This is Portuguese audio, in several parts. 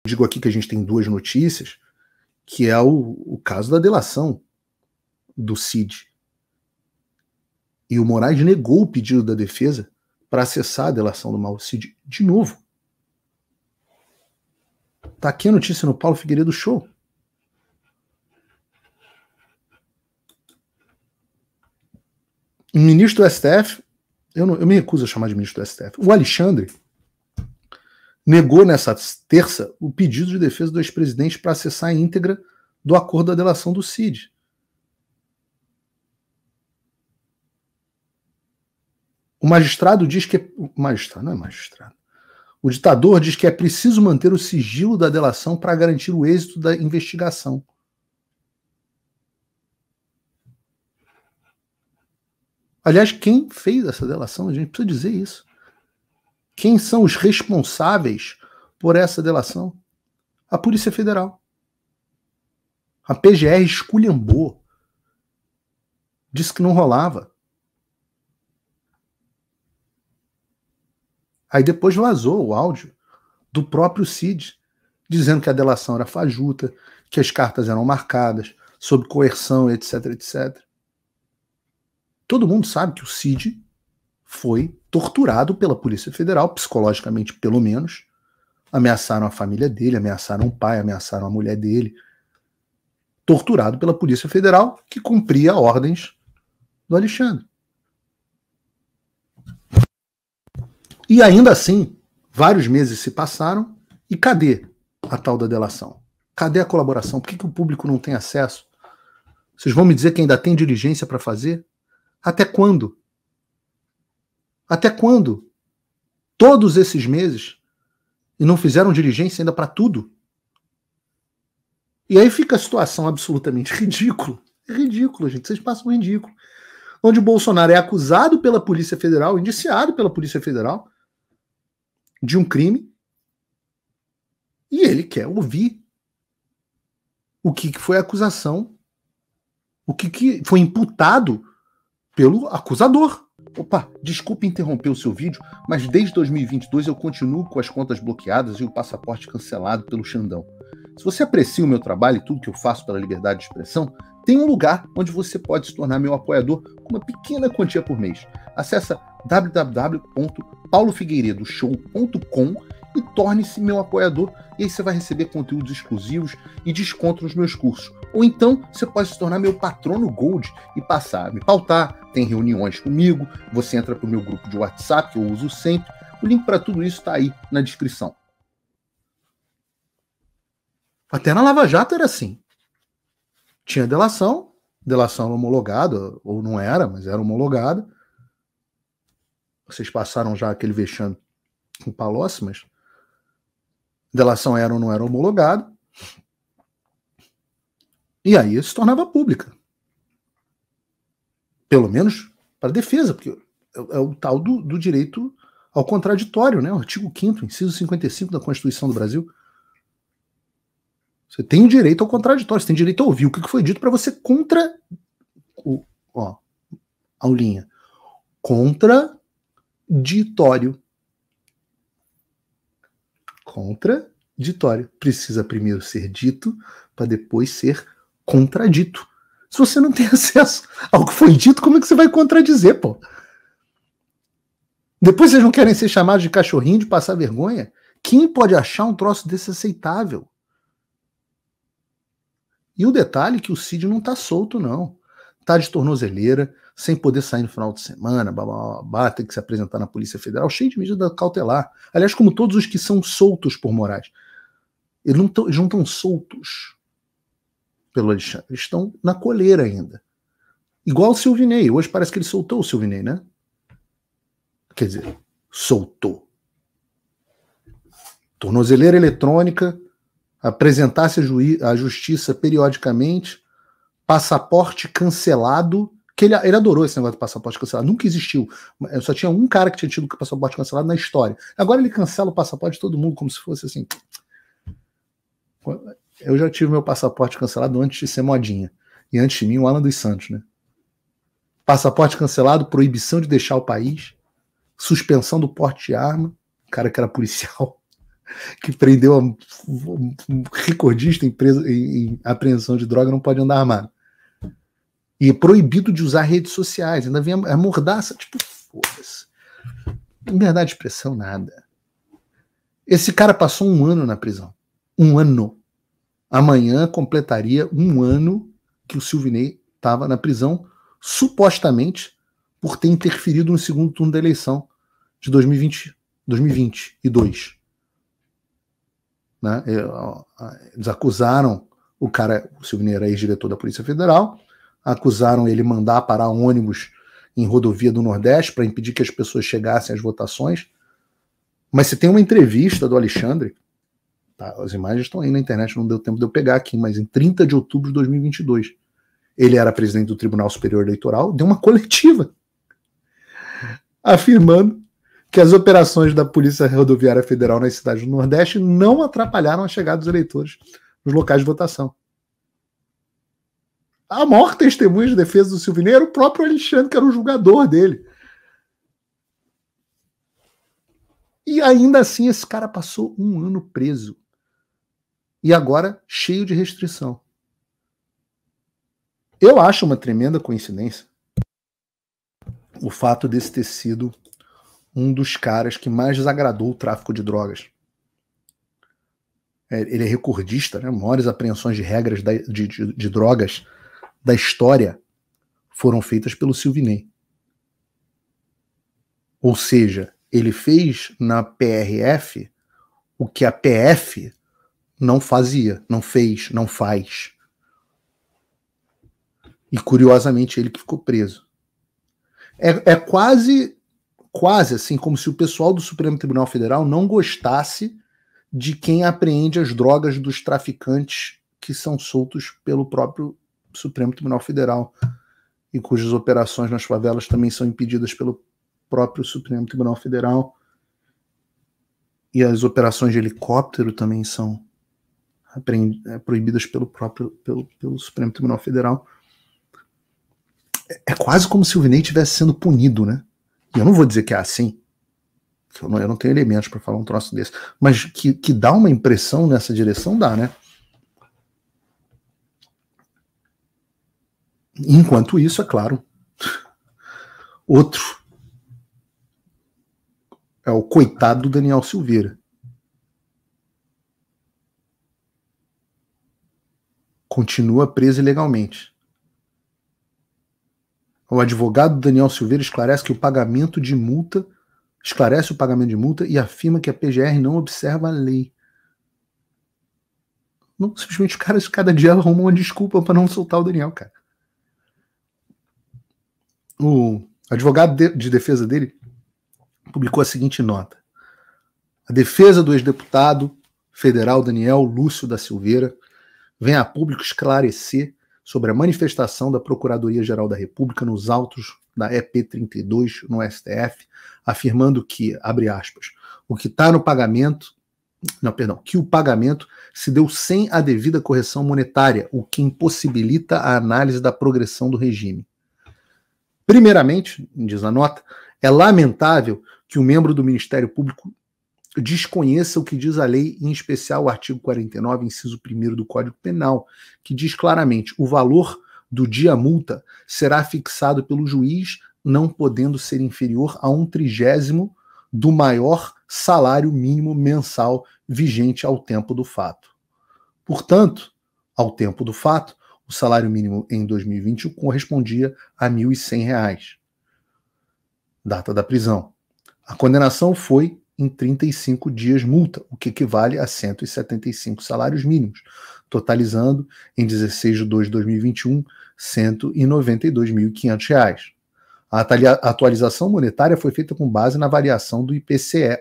digo aqui que a gente tem duas notícias, que é o caso da delação do Cid. E o Moraes negou o pedido da defesa para acessar a delação do Mauro Cid de novo. Tá aqui a notícia no Paulo Figueiredo Show. O ministro do STF, eu me recuso a chamar de ministro do STF, o Alexandre negou nessa terça o pedido de defesa do ex-presidente para acessar a íntegra do acordo da delação do Cid. O magistrado diz que magistrado, não é magistrado. O ditador diz que é preciso manter o sigilo da delação para garantir o êxito da investigação. Aliás, quem fez essa delação? A gente precisa dizer isso. Quem são os responsáveis por essa delação? A Polícia Federal. A PGR esculhambou. Disse que não rolava. Aí depois vazou o áudio do próprio Cid, dizendo que a delação era fajuta, que as cartas eram marcadas, sob coerção, etc, etc. Todo mundo sabe que o Cid foi torturado pela Polícia Federal, psicologicamente pelo menos. Ameaçaram a família dele, ameaçaram o pai, ameaçaram a mulher dele. Torturado pela Polícia Federal, que cumpria ordens do Alexandre. E ainda assim, vários meses se passaram, e cadê a tal da delação? Cadê a colaboração? Por que o público não tem acesso? Vocês vão me dizer que ainda tem diligência para fazer? Até quando? Até quando? Todos esses meses e não fizeram diligência ainda para tudo? E aí fica a situação absolutamente ridícula. É ridículo, gente. Vocês passam um ridículo. Onde o Bolsonaro é acusado pela Polícia Federal, indiciado pela Polícia Federal, de um crime, e ele quer ouvir o que foi a acusação, o que foi imputado pelo acusador. Opa, desculpe interromper o seu vídeo, mas desde 2022 eu continuo com as contas bloqueadas e o passaporte cancelado pelo Xandão. Se você aprecia o meu trabalho e tudo que eu faço pela liberdade de expressão, tem um lugar onde você pode se tornar meu apoiador com uma pequena quantia por mês. Acesse www.paulofigueiredoshow.com e torne-se meu apoiador, e aí você vai receber conteúdos exclusivos e desconto nos meus cursos. Ou então você pode se tornar meu patrono Gold e passar a me pautar, tem reuniões comigo, você entra para o meu grupo de WhatsApp, que eu uso sempre. O link para tudo isso está aí na descrição. Até na Lava Jato era assim. Tinha delação homologada, ou não era, mas era homologada. Vocês passaram já aquele vexame com Palocci, mas delação era ou não era homologada. E aí se tornava pública. Pelo menos para a defesa, porque é o tal do direito ao contraditório, né? O artigo 5º, inciso 55 da Constituição do Brasil. Você tem o direito ao contraditório, você tem direito a ouvir o que foi dito para você contra... aulinha. Contraditório. Contraditório. Precisa primeiro ser dito para depois ser contradito. Se você não tem acesso ao que foi dito, como é que você vai contradizer, pô? Depois vocês não querem ser chamados de cachorrinho, de passar vergonha? Quem pode achar um troço desse aceitável? E o detalhe é que o Cid não tá solto, não. Tá de tornozeleira, sem poder sair no final de semana, tem que se apresentar na Polícia Federal, cheio de medida cautelar. Aliás, como todos os que são soltos por Moraes. Eles não estão soltos pelo Alexandre, eles estão na coleira ainda. Igual o Silvinei. Hoje parece que ele soltou o Silvinei, né? Quer dizer, soltou. Tornozeleira eletrônica, apresentar-se à justiça periodicamente, passaporte cancelado, que ele adorou esse negócio de passaporte cancelado, nunca existiu. Só tinha um cara que tinha tido passaporte cancelado na história. Agora ele cancela o passaporte de todo mundo, como se fosse assim. Eu já tive meu passaporte cancelado antes de ser modinha. E antes de mim, o Alan dos Santos, né? Passaporte cancelado, proibição de deixar o país, suspensão do porte de arma, o cara que era policial. que prendeu um recordista em apreensão de droga não pode andar armado. E é proibido de usar redes sociais. Ainda vem a mordaça, tipo, foda-se. Liberdade de expressão, nada. Esse cara passou 1 ano na prisão. 1 ano. Amanhã completaria 1 ano que o Silvinei estava na prisão, supostamente por ter interferido no segundo turno da eleição de 2022. Né? Eles acusaram o cara, o Silvinei era ex-diretor da Polícia Federal, acusaram ele mandar parar ônibus em rodovia do Nordeste para impedir que as pessoas chegassem às votações. Mas se tem uma entrevista do Alexandre, tá, as imagens estão aí na internet, não deu tempo de eu pegar aqui, mas em 30 de outubro de 2022, ele era presidente do Tribunal Superior Eleitoral, deu uma coletiva afirmando que as operações da Polícia Rodoviária Federal nas cidades do Nordeste não atrapalharam a chegada dos eleitores nos locais de votação. A maior testemunha de defesa do Silvinei era o próprio Alexandre, que era o julgador dele. E ainda assim esse cara passou 1 ano preso. E agora cheio de restrição. Eu acho uma tremenda coincidência o fato desse ter sido um dos caras que mais desagradou o tráfico de drogas. Ele é recordista, né? Maiores apreensões de regras de drogas da história foram feitas pelo Silvinei. Ou seja, ele fez na PRF o que a PF não fazia, não fez, não faz. E curiosamente ele que ficou preso. É quase assim como se o pessoal do Supremo Tribunal Federal não gostasse de quem apreende as drogas dos traficantes que são soltos pelo próprio Supremo Tribunal Federal e cujas operações nas favelas também são impedidas pelo próprio Supremo Tribunal Federal, e as operações de helicóptero também são proibidas pelo Supremo Tribunal Federal. É quase como se o Silvinei estivesse sendo punido, né? E eu não vou dizer que é assim, que eu não tenho elementos para falar um troço desse, mas que dá uma impressão nessa direção, dá, né? Enquanto isso, é claro, outro é o coitado do Daniel Silveira. Continua preso ilegalmente. O advogado Daniel Silveira esclarece o pagamento de multa e afirma que a PGR não observa a lei. Não, simplesmente os caras cada dia arrumam uma desculpa para não soltar o Daniel, cara. O advogado de defesa dele publicou a seguinte nota: a defesa do ex-deputado federal Daniel Lúcio da Silveira vem a público esclarecer sobre a manifestação da Procuradoria-Geral da República nos autos da EP32 no STF, afirmando que, abre aspas, que o pagamento se deu sem a devida correção monetária, o que impossibilita a análise da progressão do regime. Primeiramente, diz a nota, é lamentável que o membro do Ministério Público desconheça o que diz a lei, em especial o artigo 49, inciso 1º do Código Penal, que diz claramente: o valor do dia multa será fixado pelo juiz, não podendo ser inferior a 1/30 do maior salário mínimo mensal vigente ao tempo do fato. Portanto, ao tempo do fato, o salário mínimo em 2021 correspondia a R$ 1.100. Data da prisão. A condenação foi em 35 dias multa, o que equivale a 175 salários mínimos, totalizando, em 16 de 2 de 2021, R$ 192.500. A atualização monetária foi feita com base na variação do IPCA,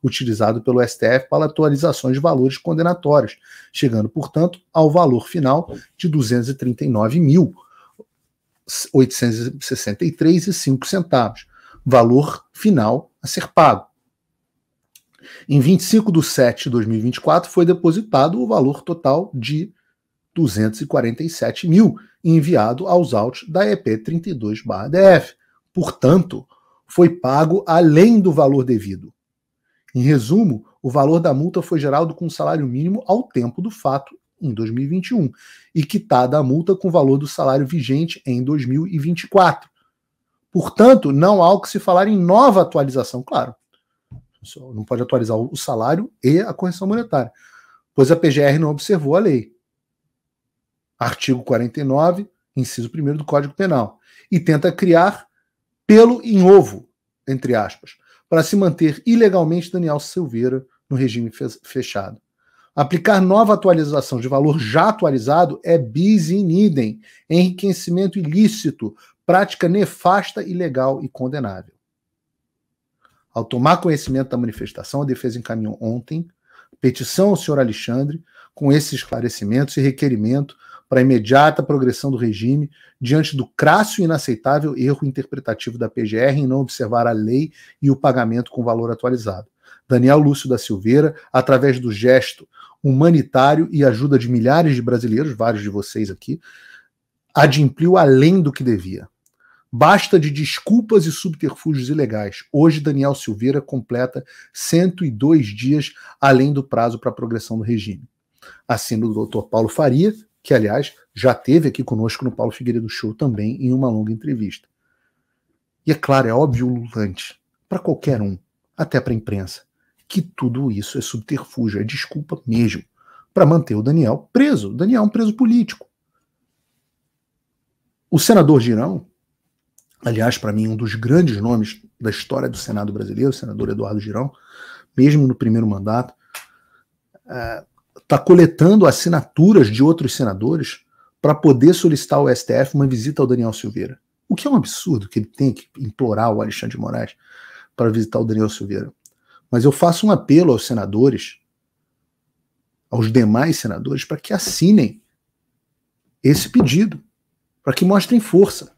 utilizado pelo STF para atualizações de valores condenatórios, chegando, portanto, ao valor final de R$ 239.863,05, valor final a ser pago. Em 25 de 7 de 2024 foi depositado o valor total de 247 mil, enviado aos autos da EP32/DF. Portanto, foi pago além do valor devido. Em resumo, o valor da multa foi gerado com o salário mínimo ao tempo do fato, em 2021, e quitada a multa com o valor do salário vigente em 2024. Portanto, não há o que se falar em nova atualização, claro. Não pode atualizar o salário e a correção monetária, pois a PGR não observou a lei. Artigo 49, inciso 1º do Código Penal, e tenta criar pelo em ovo, entre aspas, para se manter ilegalmente Daniel Silveira no regime fechado. Aplicar nova atualização de valor já atualizado é bis in idem, enriquecimento ilícito, prática nefasta, ilegal e condenável. Ao tomar conhecimento da manifestação, a defesa encaminhou ontem petição ao senhor Alexandre com esses esclarecimentos e requerimento para a imediata progressão do regime diante do crasso e inaceitável erro interpretativo da PGR em não observar a lei e o pagamento com valor atualizado. Daniel Lúcio da Silveira, através do gesto humanitário e ajuda de milhares de brasileiros, vários de vocês aqui, adimpliu além do que devia. Basta de desculpas e subterfúgios ilegais. Hoje, Daniel Silveira completa 102 dias além do prazo para a progressão do regime. Assina o doutor Paulo Faria, que, aliás, já esteve aqui conosco no Paulo Figueiredo Show também, em uma longa entrevista. E é claro, é óbvio ululante, para qualquer um, até para a imprensa, que tudo isso é subterfúgio, é desculpa mesmo, para manter o Daniel preso. O Daniel é um preso político. O senador Girão, aliás, para mim, um dos grandes nomes da história do Senado brasileiro, o senador Eduardo Girão, mesmo no primeiro mandato, está coletando assinaturas de outros senadores para poder solicitar ao STF uma visita ao Daniel Silveira. O que é um absurdo que ele tem que implorar o Alexandre de Moraes para visitar o Daniel Silveira. Mas eu faço um apelo aos senadores, aos demais senadores, para que assinem esse pedido, para que mostrem força.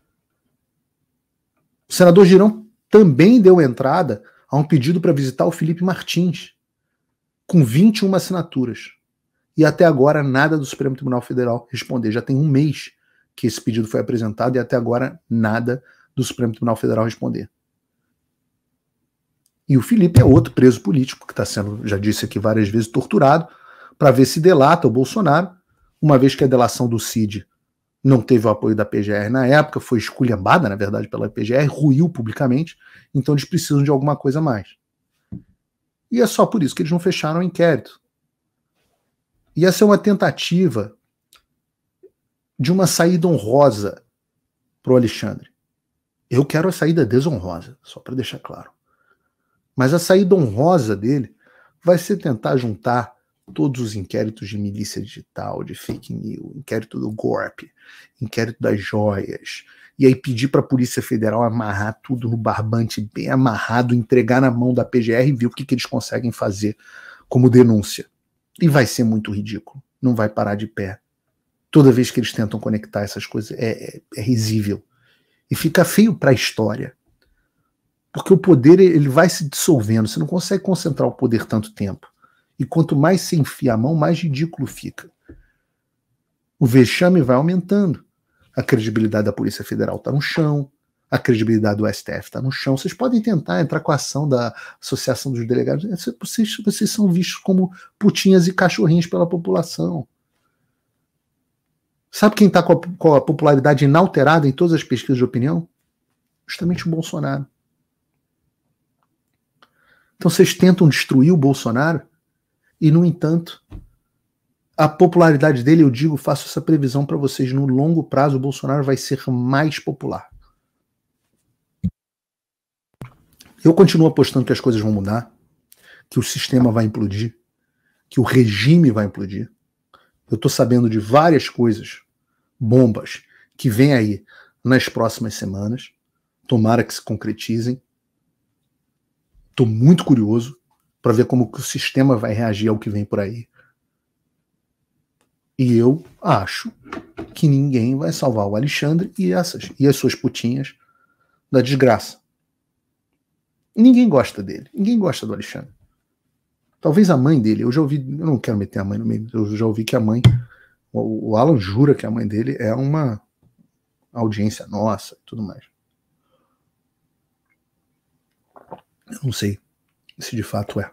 O senador Girão também deu entrada a um pedido para visitar o Felipe Martins, com 21 assinaturas. E até agora nada do Supremo Tribunal Federal responder. Já tem um mês que esse pedido foi apresentado e até agora nada do Supremo Tribunal Federal responder. E o Felipe é outro preso político que está sendo, já disse aqui várias vezes, torturado para ver se delata o Bolsonaro, uma vez que a delação do Cid não teve o apoio da PGR na época, foi esculhambada, na verdade, pela PGR, ruiu publicamente, então eles precisam de alguma coisa a mais. E é só por isso que eles não fecharam o inquérito. E essa é uma tentativa de uma saída honrosa para o Alexandre. Eu quero a saída desonrosa, só para deixar claro. Mas a saída honrosa dele vai ser tentar juntar todos os inquéritos de milícia digital, de fake news, inquérito do golpe, inquérito das joias, e aí pedir para a Polícia Federal amarrar tudo no barbante bem amarrado, entregar na mão da PGR e ver o que eles conseguem fazer como denúncia. E vai ser muito ridículo, não vai parar de pé. Toda vez que eles tentam conectar essas coisas, é risível. E fica feio para a história. Porque o poder ele vai se dissolvendo, você não consegue concentrar o poder tanto tempo. E quanto mais se enfia a mão, mais ridículo fica. O vexame vai aumentando. A credibilidade da Polícia Federal está no chão, a credibilidade do STF está no chão. Vocês podem tentar entrar com a ação da Associação dos Delegados. Vocês são vistos como putinhas e cachorrinhos pela população. Sabe quem está com a popularidade inalterada em todas as pesquisas de opinião? Justamente o Bolsonaro. Então vocês tentam destruir o Bolsonaro e, no entanto, a popularidade dele, eu digo, faço essa previsão para vocês, no longo prazo o Bolsonaro vai ser mais popular. Eu continuo apostando que as coisas vão mudar, que o sistema vai implodir, que o regime vai implodir. Eu estou sabendo de várias coisas, bombas, que vêm aí nas próximas semanas. Tomara que se concretizem. Estou muito curioso para ver como que o sistema vai reagir ao que vem por aí. E eu acho que ninguém vai salvar o Alexandre e as suas putinhas da desgraça. Ninguém gosta dele. Ninguém gosta do Alexandre. Talvez a mãe dele. Eu já ouvi... Eu não quero meter a mãe no meio. Eu já ouvi que a mãe... O Alan jura que a mãe dele é uma audiência nossa e tudo mais. Eu não sei se de fato é.